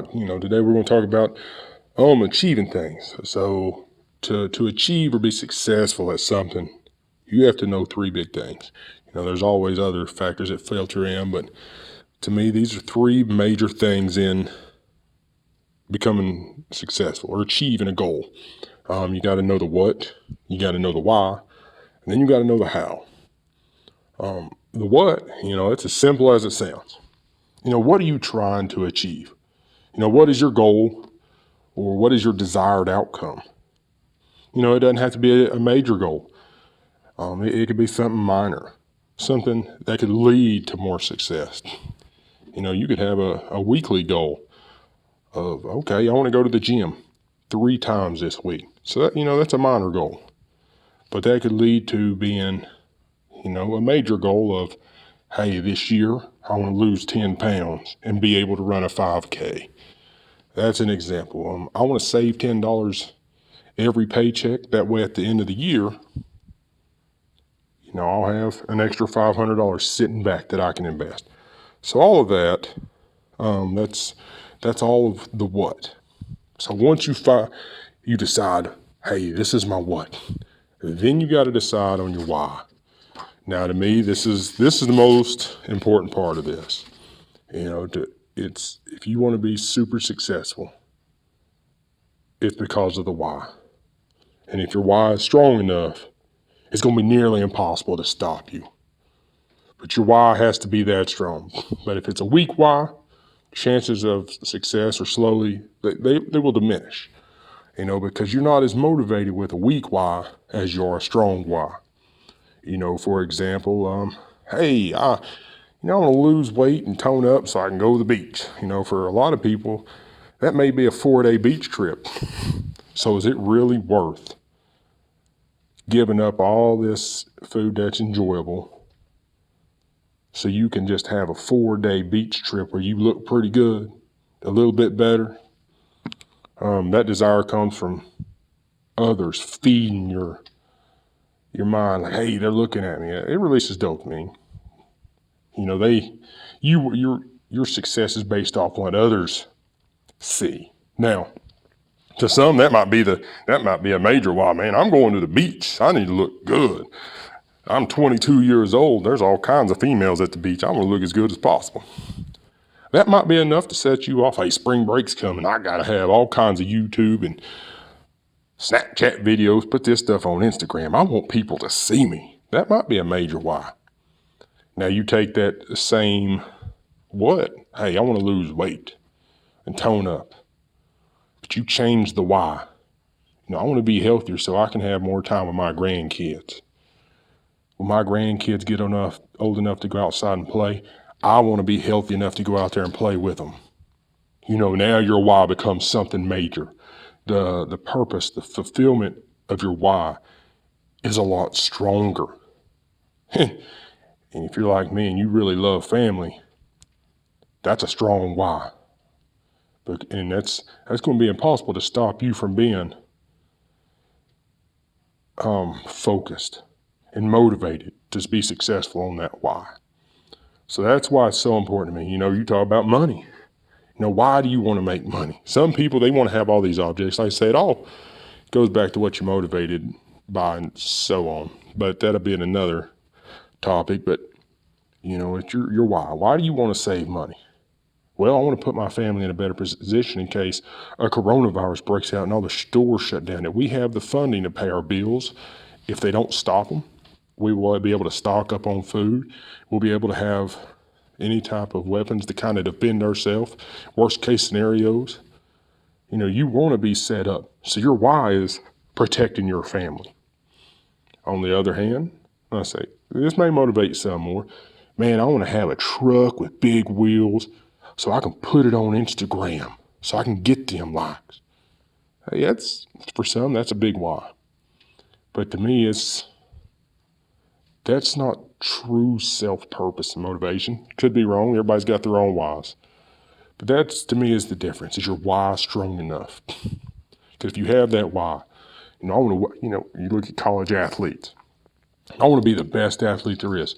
today we're going to talk about achieving things. So to achieve or be successful at something, you have to know three big things. There's always other factors that filter in, but to me, these are three major things in becoming successful or achieving a goal. You got to know the what, you got to know the why, and then you got to know the how. The what, it's as simple as it sounds. What are you trying to achieve? What is your goal or what is your desired outcome? It doesn't have to be a major goal. It could be something minor, something that could lead to more success. You could have a weekly goal of, okay, I want to go to the gym 3 times this week. So that's a minor goal, but that could lead to being, a major goal of, hey, this year I want to lose 10 pounds and be able to run a 5K. That's an example. I want to save $10 every paycheck. That way at the end of the year, I'll have an extra $500 sitting back that I can invest. So all of that, that's all of the what. So once you decide, hey, this is my what, then you got to decide on your why. Now, to me, this is the most important part of this. It's if you want to be super successful, it's because of the why. And if your why is strong enough, it's going to be nearly impossible to stop you. But your why has to be that strong. But if it's a weak why, chances of success are slowly, they will diminish. Because you're not as motivated with a weak why as you are a strong why. For example, hey, I want to lose weight and tone up so I can go to the beach. For a lot of people, that may be a 4-day beach trip. So is it really worth giving up all this food that's enjoyable so you can just have a 4-day beach trip where you look pretty good, a little bit better? That desire comes from others feeding your mind, like, hey, they're looking at me. It releases dopamine. Your success is based off what others see. Now, to some, that might be a major why. Man, I'm going to the beach. I need to look good. I'm 22 years old. There's all kinds of females at the beach. I'm gonna look as good as possible. That might be enough to set you off. Hey, spring break's coming. I gotta have all kinds of YouTube and Snapchat videos. Put this stuff on Instagram. I want people to see me. That might be a major why. Now you take that same what? Hey, I want to lose weight and tone up. But you change the why. I want to be healthier so I can have more time with my grandkids. When my grandkids get old enough to go outside and play, I want to be healthy enough to go out there and play with them. Now your why becomes something major. The purpose, the fulfillment of your why is a lot stronger. And if you're like me and you really love family, that's a strong why. And that's going to be impossible to stop you from being focused and motivated to be successful on that why. So that's why it's so important to me. You talk about money. Why do you want to make money? Some people, they want to have all these objects. Like I say, it all goes back to what you're motivated by and so on. But that'll be in another topic. But, it's your why. Why do you want to save money? Well, I want to put my family in a better position in case a coronavirus breaks out and all the stores shut down. That we have the funding to pay our bills. If they don't stop them, we will be able to stock up on food. We'll be able to have any type of weapons to kind of defend ourselves. Worst case scenarios, you want to be set up. So your why is protecting your family. On the other hand, I say, this may motivate some more. Man, I want to have a truck with big wheels so I can put it on Instagram so I can get them likes. Hey, for some, that's a big why. But to me, that's not true self-purpose and motivation. Could be wrong. Everybody's got their own whys. But that's, to me, is the difference. Is your why strong enough? Because if you have that why, I want to, you look at college athletes. I want to be the best athlete there is.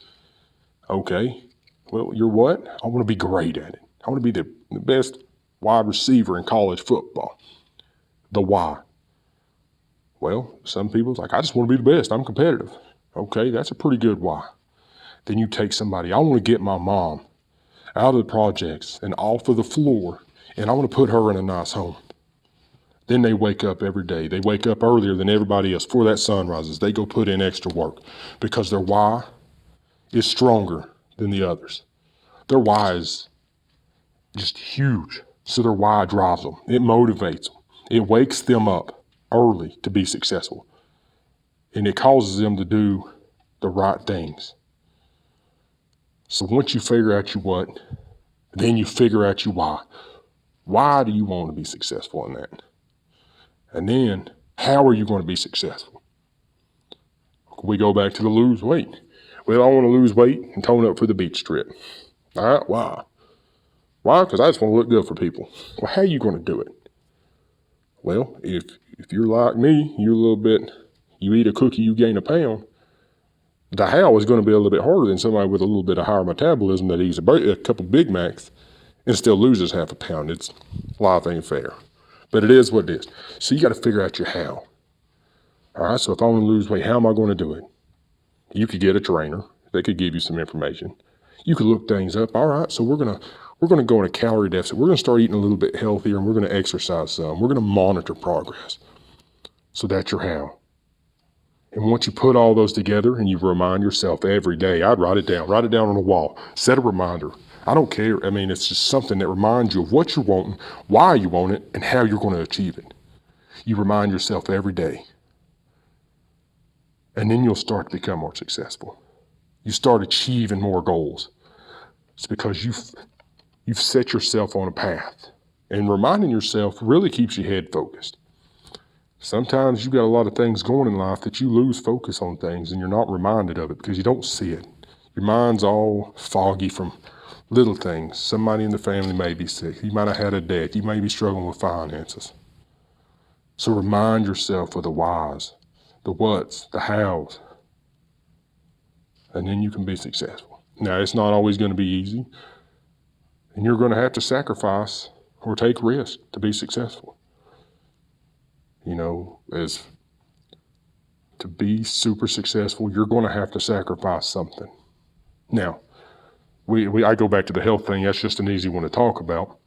Okay. Well, you're what? I want to be great at it. I want to be the best wide receiver in college football. The why. Well, some people's like, I just want to be the best. I'm competitive. Okay, that's a pretty good why. Then you take somebody, I want to get my mom out of the projects and off of the floor, and I want to put her in a nice home. Then they wake up every day. They wake up earlier than everybody else before that sun rises. They go put in extra work because their why is stronger than the others. Their why is just huge. So their why drives them. It motivates them. It wakes them up early to be successful. And it causes them to do the right things. So once you figure out your what, then you figure out your why. Why do you want to be successful in that? And then, how are you going to be successful? We go back to the lose weight. Well, I want to lose weight and tone up for the beach trip. All right, why? Why? Because I just want to look good for people. Well, how are you going to do it? Well, if you're like me, you're a little bit, you eat a cookie, you gain a pound. The how is going to be a little bit harder than somebody with a little bit of higher metabolism that eats a couple Big Macs and still loses half a pound. Life ain't fair. But it is what it is. So you got to figure out your how. All right, so if I want to lose weight, how am I going to do it? You could get a trainer. They could give you some information. You could look things up. All right, so we're gonna go in a calorie deficit. We're gonna start eating a little bit healthier, and we're gonna exercise some. We're gonna monitor progress. So that's your how. And once you put all those together and you remind yourself every day, I'd write it down on the wall, set a reminder. I don't care. I mean, it's just something that reminds you of what you're wanting, why you want it, and how you're going to achieve it. You remind yourself every day. And then you'll start to become more successful. You start achieving more goals. It's because you've set yourself on a path. And reminding yourself really keeps your head focused. Sometimes you got a lot of things going in life that you lose focus on things and you're not reminded of it because you don't see it. Your mind's all foggy from little things. Somebody in the family may be sick. You might have had a death. You may be struggling with finances. So remind yourself of the whys, the whats, the hows, and then you can be successful. Now, it's not always going to be easy, and you're going to have to sacrifice or take risks to be successful. You know, as to be super successful, you're going to have to sacrifice something. Now, I go back to the health thing. That's just an easy one to talk about.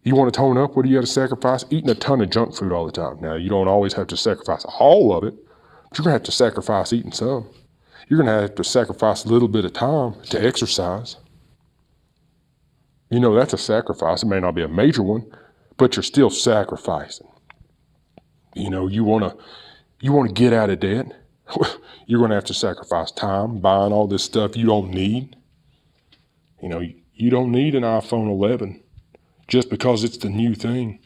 You want to tone up? What do you have to sacrifice? Eating a ton of junk food all the time. Now, you don't always have to sacrifice all of it, but you're going to have to sacrifice eating some. You're going to have to sacrifice a little bit of time to exercise. You know, that's a sacrifice. It may not be a major one, but you're still sacrificing. You know, you want to get out of debt. You're going to have to sacrifice time buying all this stuff you don't need. You know, you don't need an iPhone 11 just because it's the new thing.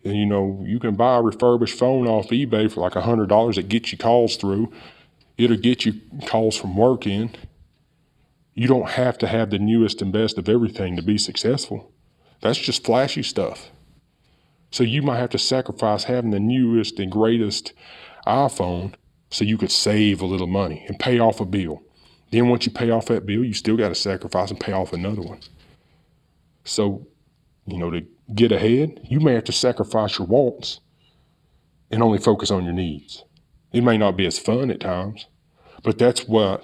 And, you know, you can buy a refurbished phone off eBay for like $100 that gets you calls through. It'll get you calls from work in. You don't have to have the newest and best of everything to be successful. That's just flashy stuff. So you might have to sacrifice having the newest and greatest iPhone so you could save a little money and pay off a bill. Then once you pay off that bill, you still got to sacrifice and pay off another one. So, you know, to get ahead, you may have to sacrifice your wants and only focus on your needs. It may not be as fun at times, but that's where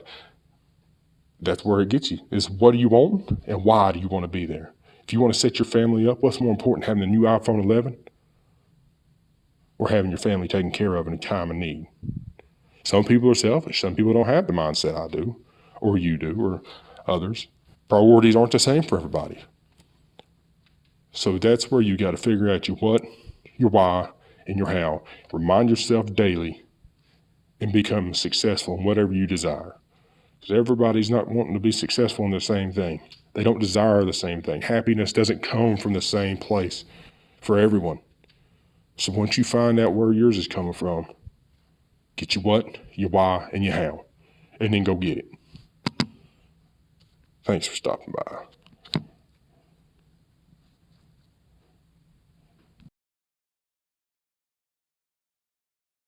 it gets you, is what do you want and why do you want to be there? If you want to set your family up, what's more important, having the new iPhone 11 or having your family taken care of in a time of need? Some people are selfish. Some people don't have the mindset I do, or you do, or others. Priorities aren't the same for everybody. So that's where you got to figure out your what, your why, and your how. Remind yourself daily and become successful in whatever you desire. Because everybody's not wanting to be successful in the same thing. They don't desire the same thing. Happiness doesn't come from the same place for everyone. So once you find out where yours is coming from, get your what, your why, and your how, and then go get it. Thanks for stopping by.